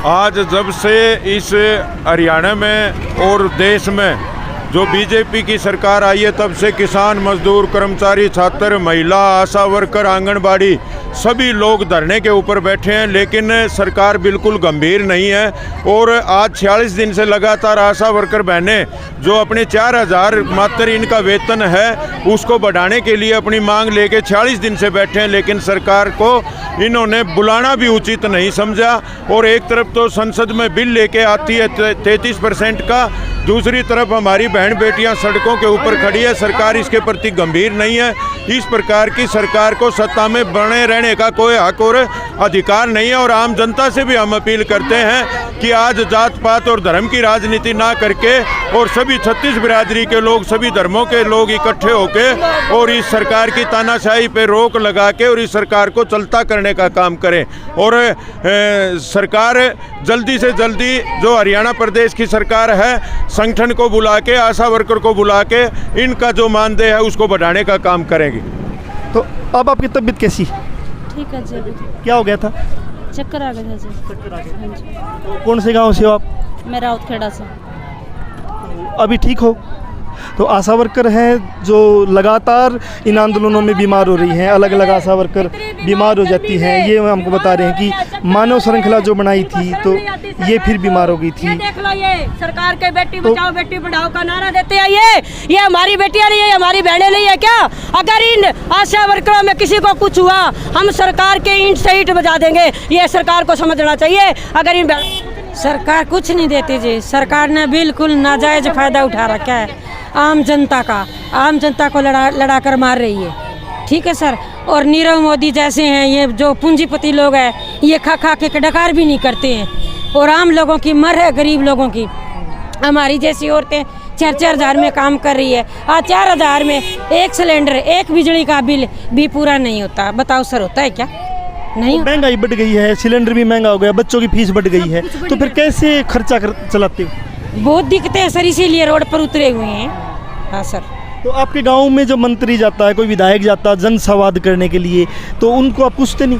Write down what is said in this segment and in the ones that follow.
आज जब से इस हरियाणा में और देश में जो बीजेपी की सरकार आई है, तब से किसान, मजदूर, कर्मचारी, छात्र, महिला, आशा वर्कर, आंगनबाड़ी सभी लोग धरने के ऊपर बैठे हैं, लेकिन सरकार बिल्कुल गंभीर नहीं है। और आज 46 दिन से लगातार आशा वर्कर बहनें जो अपने 4000 मात्र इनका वेतन है उसको बढ़ाने के लिए अपनी मांग लेके 46 दिन से बैठे हैं, लेकिन सरकार को इन्होंने बुलाना भी उचित नहीं समझा। और एक तरफ तो संसद में बिल लेके आती है 33% का, दूसरी तरफ हमारी बहन बेटियां सड़कों के ऊपर खड़ी है। सरकार इसके प्रति गंभीर नहीं है। इस प्रकार की सरकार को सत्ता में बने रहने का कोई हक और अधिकार नहीं है। और आम जनता से भी हम अपील करते हैं कि आज जात पात और धर्म की राजनीति ना करके और सभी 36 बिरादरी के लोग, सभी धर्मों के लोग इकट्ठे होके और इस सरकार की तानाशाही पे रोक लगा के और इस सरकार को चलता करने का काम करें। और सरकार जल्दी से जल्दी जो हरियाणा प्रदेश की सरकार है, संगठन को बुला के, आशा वर्कर को बुला के इनका जो मानदेय है उसको बढ़ाने का काम करेगी। तो अब आपकी तबीयत कैसी? ठीक है जी। क्या हो गया था? चक्कर आ गया जी। चक्कर आ गया। हाँ जी। तो कौन से गांव से हो आप? मैं राउतखेड़ा से। अभी ठीक हो? तो आशा वर्कर हैं जो लगातार इन आंदोलनों में बीमार हो रही हैं, अलग अलग आशा वर्कर बीमार हो जाती हैं। ये हमको बता रहे हैं कि मानव श्रृंखला जो बनाई थी तो ये फिर बीमार हो गई थी। देख लो, ये सरकार के बेटी बचाओ बेटी पढ़ाओ का नारा देते हैं। ये हमारी बेटियां नहीं है, हमारी बहनें नहीं है क्या? अगर इन आशा वर्करों में किसी को कुछ हुआ, हम सरकार के ईंट से ईंट बजा देंगे। ये सरकार को समझना चाहिए। अगर इन सरकार कुछ नहीं देती जी। सरकार ने बिल्कुल नाजायज फायदा उठा रखा है आम जनता का। आम जनता को लड़ा कर मार रही है। ठीक है सर। और नीरव मोदी जैसे हैं, ये जो पूंजीपति लोग हैं, ये खा खा के डकार भी नहीं करते हैं और आम लोगों की मर है, गरीब लोगों की। हमारी जैसी औरतें 4-4 हज़ार में काम कर रही है। आज 4 हज़ार में एक सिलेंडर, एक बिजली का बिल भी पूरा नहीं होता। बताओ सर, होता है क्या? नहीं। महंगाई बढ़ गई है, सिलेंडर भी महंगा हो गया, बच्चों की फीस बढ़ गई है, तो फिर कैसे खर्चा चलाते हो? बहुत दिक्कतें हैं सर, इसीलिए रोड पर उतरे हुए हैं। हाँ सर। तो आपके गांव में जो मंत्री जाता है, कोई विधायक जाता है जन संवाद करने के लिए, तो उनको आप पूछते नहीं?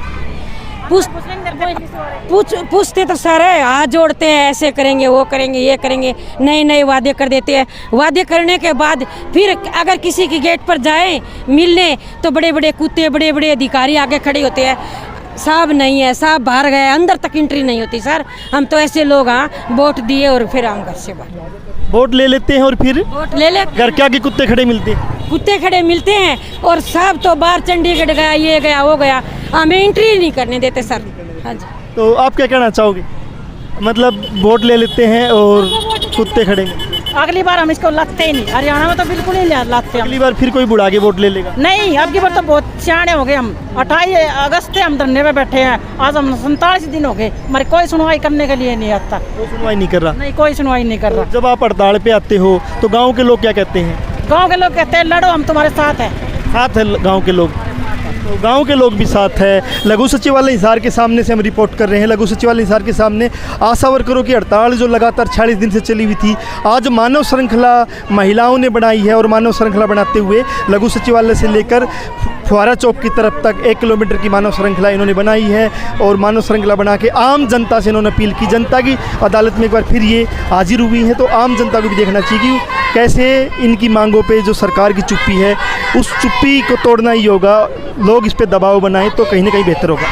पूछते तो सर है, हाथ जोड़ते हैं, ऐसे करेंगे, वो करेंगे, ये करेंगे, नए नए वादे कर देते हैं। वादे करने के बाद फिर अगर किसी के गेट पर जाए मिलने तो बड़े बड़े कुत्ते, बड़े बड़े अधिकारी आगे खड़े होते हैं। साहब नहीं है, साहब बाहर गए, अंदर तक एंट्री नहीं होती सर। हम तो ऐसे लोग, हाँ, वोट दिए और फिर हम घर से बाहर वोट ले लेते हैं और फिर वोट ले लेते घर के आगे कुत्ते खड़े मिलते हैं। कुत्ते खड़े मिलते हैं और साहब तो बाहर चंडीगढ़ गया, ये गया, वो गया, हमें एंट्री नहीं करने देते सर। हाँ जी। तो आप क्या कहना चाहोगे? मतलब वोट ले लेते हैं और कुत्ते खड़े मिलते हैं। अगली बार हम इसको लाते ही नहीं। हरियाणा में तो बिल्कुल ही लाते। अगली बार फिर कोई बुढ़ा के वोट ले लेगा? नहीं, अब की बार तो बहुत सियाने हो गए हम। 28 अगस्त से हम धरने पे बैठे हैं। आज हम 47 दिन हो गए, हमारी कोई सुनवाई करने के लिए नहीं आता। कोई सुनवाई नहीं कर रहा? नहीं, कोई सुनवाई नहीं कर रहा। जब आप हड़ताल पे आते हो तो गाँव के लोग क्या कहते हैं? गाँव के लोग कहते हैं लड़ो, हम तुम्हारे साथ है। साथ है गाँव के लोग? तो गांव के लोग भी साथ है। लघु सचिवालय हिसार के सामने से हम रिपोर्ट कर रहे हैं। लघु सचिवालय हिसार के सामने आशा वर्करों की हड़ताल जो लगातार 46 दिन से चली हुई थी, आज मानव श्रृंखला महिलाओं ने बनाई है। और मानव श्रृंखला बनाते हुए लघु सचिवालय से लेकर फुहारा चौक की तरफ तक 1 किलोमीटर की मानव श्रृंखला इन्होंने बनाई है। और मानव श्रृंखला बना के आम जनता से इन्होंने अपील की। जनता की अदालत में एक बार फिर ये हाजिर हुई है, तो आम जनता को भी देखना चाहिए कि कैसे इनकी मांगों पे जो सरकार की चुप्पी है, उस चुप्पी को तोड़ना ही होगा। लोग इस पे दबाव बनाएं तो कहीं ना कहीं बेहतर होगा।